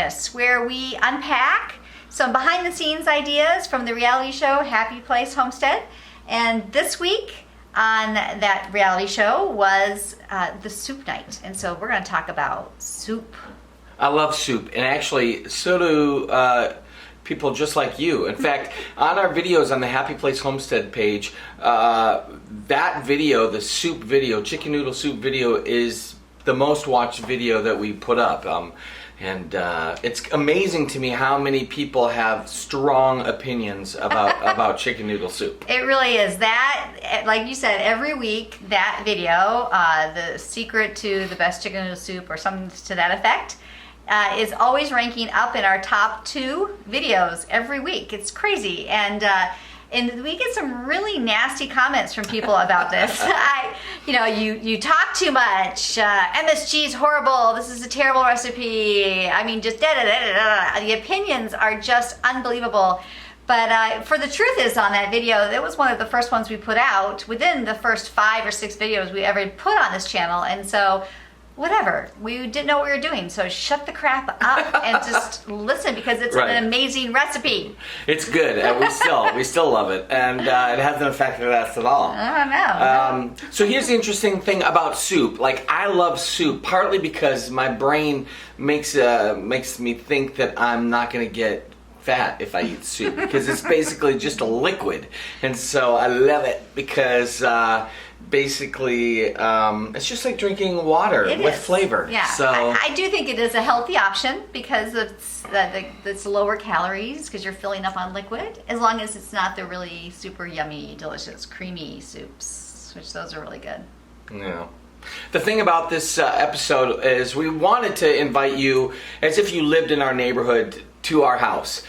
Christmas, where we unpack some behind-the-scenes ideas from the reality show Happy Place Homestead. And this week on that reality show was the soup night. And so we're going to talk about soup. I love soup, and actually, so do people just like you. In fact, on our videos on the Happy Place Homestead page, that video, the soup video, chicken noodle soup video, is the most watched video that we put up. And it's amazing to me how many people have strong opinions about chicken noodle soup. It really is. That, like you said, every week, that video, the secret to the best chicken noodle soup or something to that effect, is always ranking up in our top 2 videos every week. It's crazy. And we get some really nasty comments from people about this. You talk too much. MSG is horrible. This is a terrible recipe. I mean, just da-da-da-da-da. The opinions are just unbelievable. But for the truth is, on that video, that was one of the first ones we put out within the first 5 or 6 videos we ever put on this channel. And so, whatever, we didn't know what we were doing, so shut the crap up and just listen, because it's an amazing recipe. It's good, and we still love it, and it hasn't affected us at all. Oh, no. So here's the interesting thing about soup. Like, I love soup partly because my brain makes me think that I'm not going to get fat if I eat soup, because it's basically just a liquid, and so I love it because basically it's just like drinking water with flavor. Yeah, so I do think it is a healthy option because it's lower calories because you're filling up on liquid, as long as it's not the really super yummy, delicious, creamy soups, which those are really good. Yeah. The thing about this episode is we wanted to invite you, as if you lived in our neighborhood, to our house.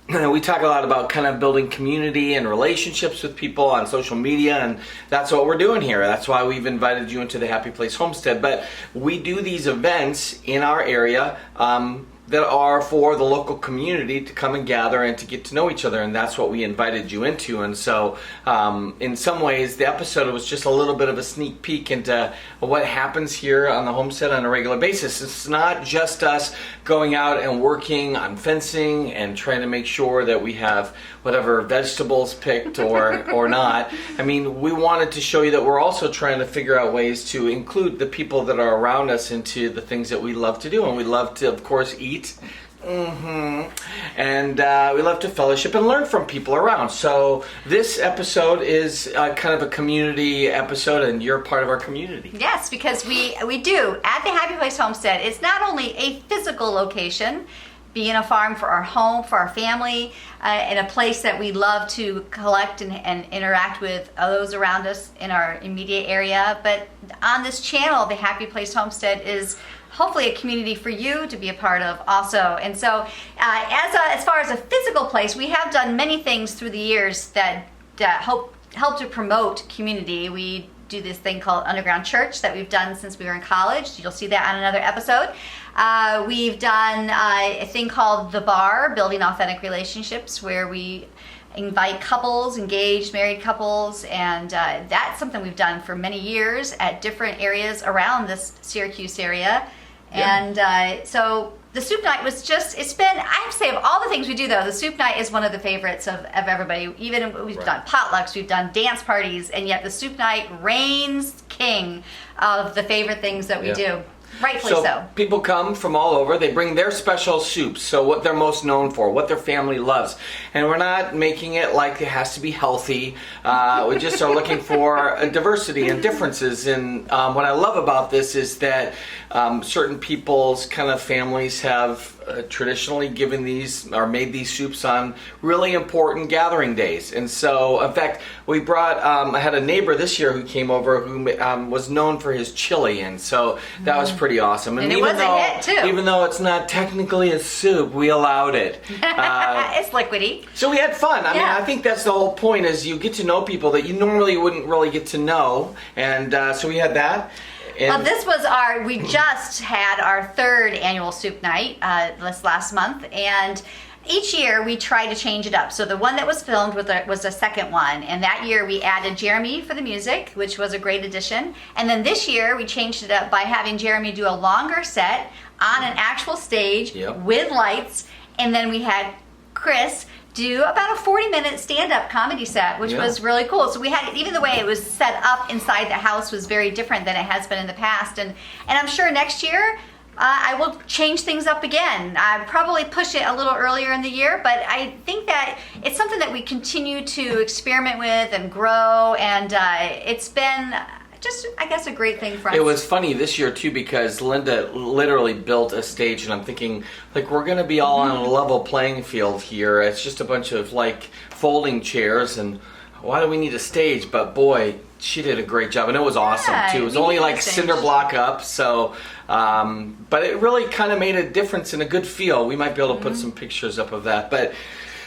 We talk a lot about kind of building community and relationships with people on social media, and that's what we're doing here. That's why we've invited you into the Happy Place Homestead. But we do these events in our area that are for the local community to come and gather and to get to know each other, and that's what we invited you into. And so in some ways the episode was just a little bit of a sneak peek into what happens here on the homestead on a regular basis. It's not just us going out and working on fencing and trying to make sure that we have whatever vegetables picked or not. I mean, we wanted to show you that we're also trying to figure out ways to include the people that are around us into the things that we love to do. And we love to, of course, eat. And we love to fellowship and learn from people around. So this episode is kind of a community episode, and you're part of our community. Yes, because we do. At the Happy Place Homestead, it's not only a physical location, being a farm for our home, for our family, and a place that we love to collect and interact with those around us in our immediate area. But on this channel, the Happy Place Homestead is hopefully a community for you to be a part of also. And so as far as a physical place, we have done many things through the years that help to promote community. We do this thing called Underground Church that we've done since we were in college. You'll see that on another episode. We've done a thing called The Bar, Building Authentic Relationships, where we invite couples, engaged married couples, and that's something we've done for many years at different areas around this Syracuse area. And so the soup night was just, it's been, I have to say, of all the things we do though, the soup night is one of the favorites of everybody. Even we've done potlucks, we've done dance parties, and yet the soup night reigns king of the favorite things that we do. Rightfully so. People come from all over. They bring their special soups, so what they're most known for, what their family loves. And we're not making it like it has to be healthy. We just are looking for a diversity and differences. And what I love about this is that certain people's kind of families have traditionally given these or made these soups on really important gathering days. And so, in fact, we brought, I had a neighbor this year who came over who was known for his chili, and so that was pretty awesome. And even though it's not technically a soup, we allowed it. It's liquidy. So we had fun. I mean, I think that's the whole point, is you get to know people that you normally wouldn't really get to know, and so we had that. Well, this was we just had our 3rd annual soup night this last month, and each year we try to change it up. So the one that was filmed was the second one, and that year we added Jeremy for the music, which was a great addition. And then this year we changed it up by having Jeremy do a longer set on an actual stage Yep. with lights, and then we had Chris do about a 40-minute stand-up comedy set, which was really cool. So we had, even the way it was set up inside the house was very different than it has been in the past. And I'm sure next year I will change things up again. I probably push it a little earlier in the year, but I think that it's something that we continue to experiment with and grow, and it's been just, I guess, a great thing for us. It was funny this year too, because Linda literally built a stage, and I'm thinking, like, we're going to be all on a level playing field here. It's just a bunch of like folding chairs, and why do we need a stage? But boy, she did a great job, and it was awesome too. It was only like cinder block up, so but it really kind of made a difference and a good feel. We might be able to put some pictures up of that, but.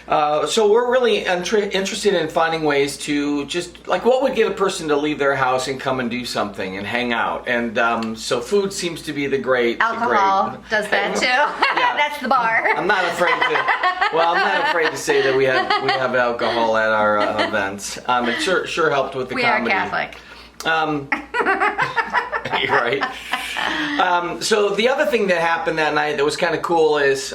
So we're really interested in finding ways to just, like, what would get a person to leave their house and come and do something and hang out. And so food seems to be the great... Alcohol does that too. Yeah. That's the bar. I'm not afraid to say that we have alcohol at our events. It sure helped with the comedy. We are Catholic. You're right. So the other thing that happened that night that was kind of cool is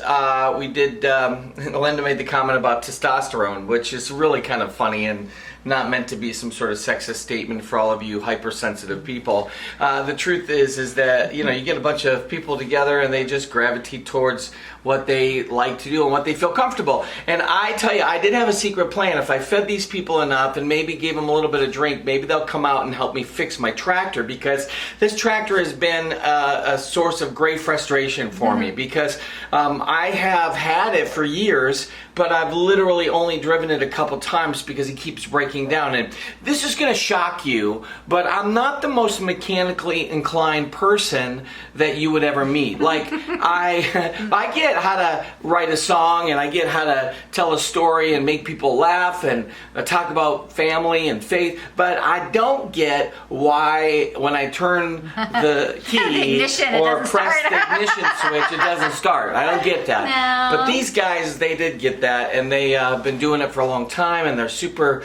we did, Linda made the comment about testosterone, which is really kind of funny and not meant to be some sort of sexist statement for all of you hypersensitive people. The truth is that, you get a bunch of people together and they just gravitate towards what they like to do and what they feel comfortable. And I tell you, I did have a secret plan. If I fed these people enough and maybe gave them a little bit of drink, maybe they'll come out and help me fix my tractor, because this tractor has been a source of great frustration for me, because I have had it for years, but I've literally only driven it a couple times because it keeps breaking down. And this is going to shock you, but I'm not the most mechanically inclined person that you would ever meet. Like, I get how to write a song, and I get how to tell a story and make people laugh and talk about family and faith, but I don't get why when I turn the key or press the ignition switch, it doesn't start. I don't get that. No. But these guys, they did get that, and they have been doing it for a long time, and they're super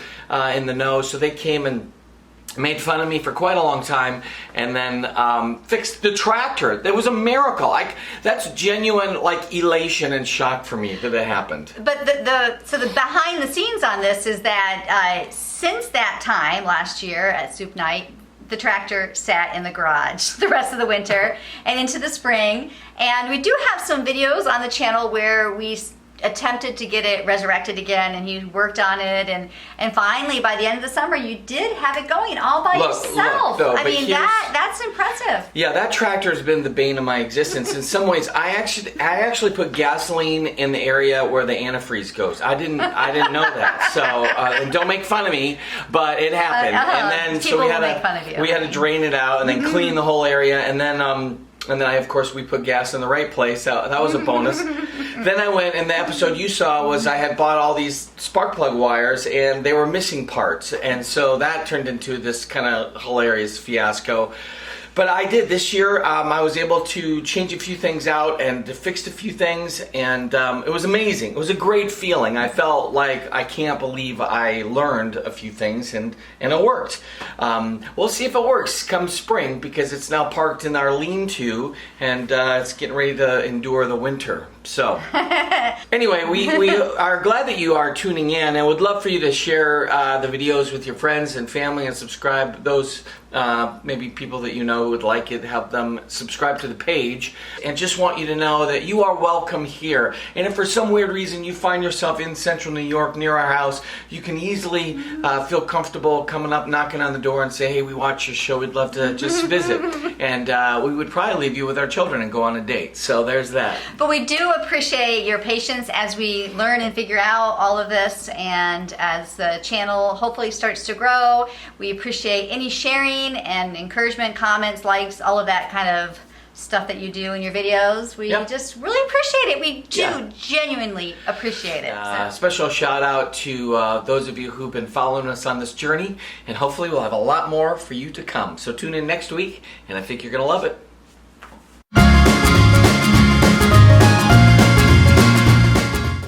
in the know, so they came and made fun of me for quite a long time, and then fixed the tractor. That was a miracle. That's genuine, like, elation and shock for me that it happened. But the behind the scenes on this is that since that time last year at Soup Night, the tractor sat in the garage the rest of the winter and into the spring. And we do have some videos on the channel where we attempted to get it resurrected again, and you worked on it, and finally by the end of the summer you did have it going all by yourself. Though, I mean, that's impressive. Yeah, that tractor has been the bane of my existence. In some ways, I actually put gasoline in the area where the antifreeze goes. I didn't know that. So and don't make fun of me, but it happened. And then so we had to drain it out and then clean the whole area, and then of course we put gas in the right place. That was a bonus. Then I went, and the episode you saw was I had bought all these spark plug wires, and they were missing parts, and so that turned into this kind of hilarious fiasco. But I did this year. I was able to change a few things out and fixed a few things, and it was amazing. It was a great feeling. I felt like I can't believe I learned a few things, and it worked. We'll see if it works come spring, because it's now parked in our lean-to, and it's getting ready to endure the winter. So anyway, we are glad that you are tuning in, and would love for you to share the videos with your friends and family, and subscribe those maybe people that you know who would like it, help them subscribe to the page. And just want you to know that you are welcome here. And if for some weird reason you find yourself in central New York near our house, you can easily feel comfortable coming up, knocking on the door, and say, hey, we watch your show, we'd love to just visit. And we would probably leave you with our children and go on a date. So there's that. But we do appreciate your patience as we learn and figure out all of this, and as the channel hopefully starts to grow. We appreciate any sharing and encouragement, comments, likes, all of that kind of stuff that you do in your videos. We just really appreciate it. We do genuinely appreciate it. Special shout out to those of you who've been following us on this journey, and hopefully we'll have a lot more for you to come. So tune in next week, and I think you're going to love it.